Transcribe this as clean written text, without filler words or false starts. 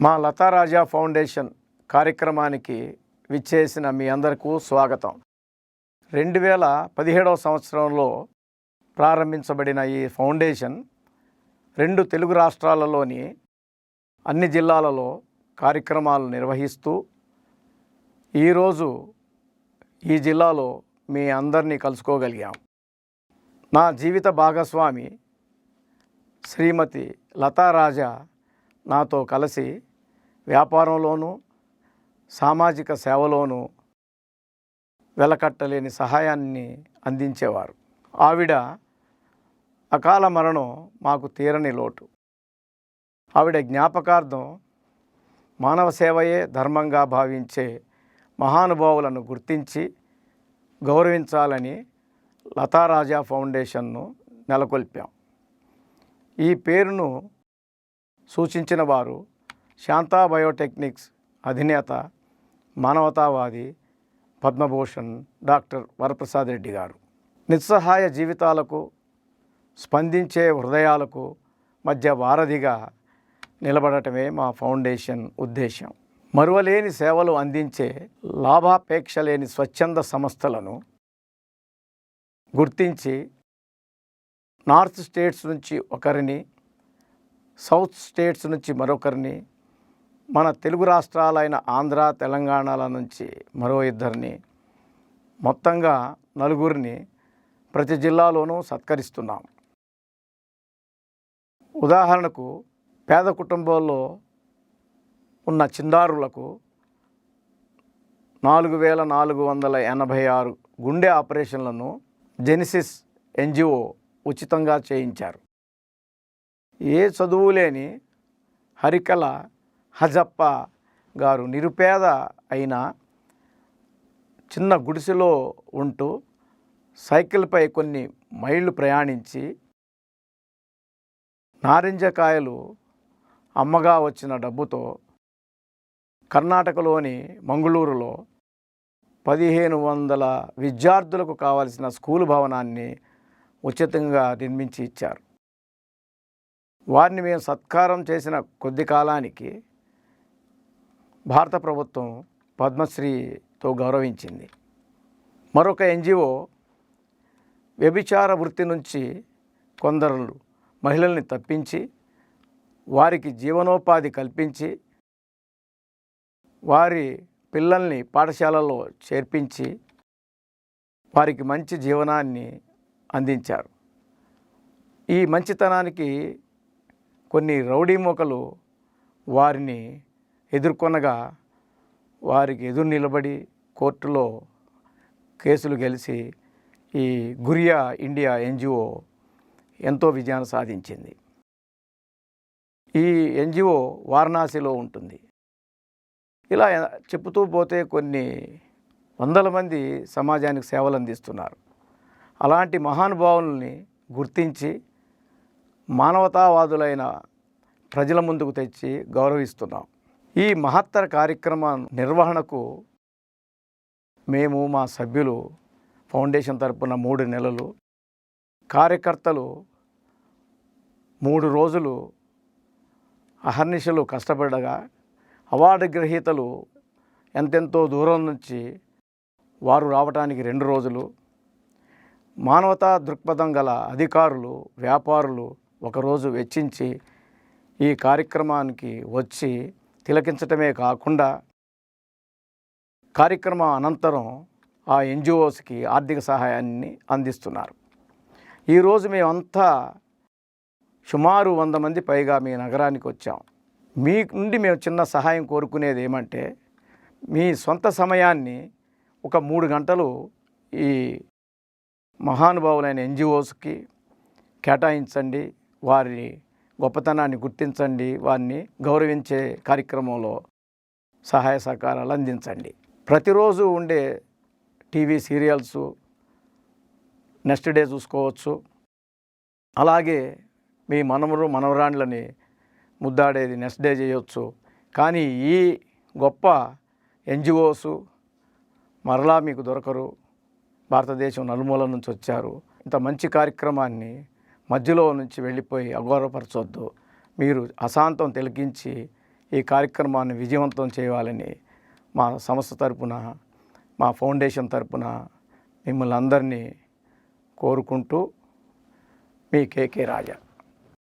మా లతారాజా ఫౌండేషన్ కార్యక్రమానికి విచ్చేసిన మీ అందరికీ స్వాగతం. 2017వ సంవత్సరంలో ప్రారంభించబడిన ఈ ఫౌండేషన్ 2 తెలుగు రాష్ట్రాలలోని అన్ని జిల్లాలలో కార్యక్రమాలు నిర్వహిస్తూ ఈరోజు ఈ జిల్లాలో మీ అందరినీ కలుసుకోగలిగాం. నా జీవిత భాగస్వామి శ్రీమతి లతారాజా నాతో కలిసి వ్యాపారంలోనూ సామాజిక సేవలోనూ వెలకట్టలేని సహాయాన్ని అందించేవారు. ఆవిడ అకాల మరణం మాకు తీరని లోటు. ఆవిడ జ్ఞాపకార్థం మానవ సేవయే ధర్మంగా భావించే మహానుభావులను గుర్తించి గౌరవించాలని లతారాజా ఫౌండేషన్ను నెలకొల్పాం. ఈ పేరును సూచించిన వారు శాంతా బయోటెక్నిక్స్ అధినేత, మానవతావాది, పద్మభూషణ్ డాక్టర్ వరప్రసాద్ రెడ్డి గారు. నిస్సహాయ జీవితాలకు, స్పందించే హృదయాలకు మధ్య వారధిగా నిలబడటమే మా ఫౌండేషన్ ఉద్దేశం. మరువలేని సేవలు అందించే, లాభాపేక్ష లేని స్వచ్ఛంద సంస్థలను గుర్తించి నార్త్ స్టేట్స్ నుంచి ఒకరిని, సౌత్ స్టేట్స్ నుంచి మరొకరిని, మన తెలుగు రాష్ట్రాలైన ఆంధ్ర, తెలంగాణల నుంచి మరో 2 మొత్తంగా 4 ప్రతి జిల్లాలోనూ సత్కరిస్తున్నాం. ఉదాహరణకు పేద కుటుంబాల్లో ఉన్న చిన్నారులకు 4486 గుండె ఆపరేషన్లను జెనిసిస్ ఎన్జిఓ ఉచితంగా చేయించారు. ఏ చదువు లేని హరికల హజప్ప గారు నిరుపేద అయిన చిన్న గుడిసెలో ఉంటూ సైకిల్పై కొన్ని మైళ్ళు ప్రయాణించి నారింజకాయలు అమ్మగా వచ్చిన డబ్బుతో కర్ణాటకలోని మంగళూరులో 1500 విద్యార్థులకు కావలసిన స్కూలు భవనాన్ని ఉచితంగా నిర్మించి ఇచ్చారు. వారిని మేము సత్కారం చేసిన కొద్ది కాలానికి భారత ప్రభుత్వం పద్మశ్రీతో గౌరవించింది. మరొక ఎన్జిఓ వ్యభిచార వృత్తి నుంచి కొందరు మహిళల్ని తప్పించి వారికి జీవనోపాధి కల్పించి వారి పిల్లల్ని పాఠశాలలో చేర్పించి వారికి మంచి జీవనాన్ని అందించారు. ఈ మంచితనానికి కొన్ని రౌడీ మూకలు వారిని ఎదుర్కొనగా వారికి ఎదురు నిలబడి కోర్టులో కేసులు గెలిచి ఈ గురియా ఇండియా ఎన్జిఓ ఎంతో విజయాన్ని సాధించింది. ఈ ఎన్జిఓ వారణాసిలో ఉంటుంది. ఇలా చెప్పుతూ పోతే కొన్ని వందల మంది సమాజానికి సేవలు అందిస్తున్నారు. అలాంటి మహానుభావుల్ని గుర్తించి మానవతావాదులైన ప్రజల ముందుకు తెచ్చి గౌరవిస్తున్నాం. ఈ మహత్తర కార్యక్రమం నిర్వహణకు మేము, మా సభ్యులు ఫౌండేషన్ తరపున 3 నెలలు, కార్యకర్తలు 3 రోజులు అహర్నిశలు కష్టపడగా, అవార్డు గ్రహీతలు ఎంతెంతో దూరం నుంచి వారు రావడానికి 2 రోజులు, మానవతా దృక్పథం గల అధికారులు, వ్యాపారులు 1 రోజు వెచ్చించి ఈ కార్యక్రమానికి వచ్చి తిలకించటమే కాకుండా కార్యక్రమం అనంతరం ఆ ఎన్జిఓస్కి ఆర్థిక సహాయాన్ని అందిస్తున్నారు. ఈరోజు మేమంతా సుమారు 100 మంది పైగా మీ నగరానికి వచ్చాం. మీ నుండి మేము చిన్న సహాయం కోరుకునేది ఏమంటే, మీ సొంత సమయాన్ని ఒక 3 గంటలు ఈ మహానుభావులైన ఎన్జిఓస్కి కేటాయించండి. వారి గొప్పతనాన్ని గుర్తించండి. వారిని గౌరవించే కార్యక్రమంలో సహాయ సహకారాలు అందించండి. ప్రతిరోజు ఉండే టీవీ సీరియల్స్ నెక్స్ట్ డే చూసుకోవచ్చు. అలాగే మీ మనవరాండ్లని ముద్దాడేది నెక్స్ట్ డే చేయవచ్చు. కానీ ఈ గొప్ప ఎన్జిఓస్ మరలా మీకు దొరకరు. భారతదేశం నలుమూల నుంచి వచ్చారు. ఇంత మంచి కార్యక్రమాన్ని మధ్యలో నుంచి వెళ్ళిపోయి అగౌరవపరచొద్దు. మీరు అశాంతం తిలకించి ఈ కార్యక్రమాన్ని విజయవంతం చేయాలని మా సంస్థ తరపున, మా ఫౌండేషన్ తరపున మిమ్మల్ని అందరినీ కోరుకుంటూ మీ కేకే రాజా.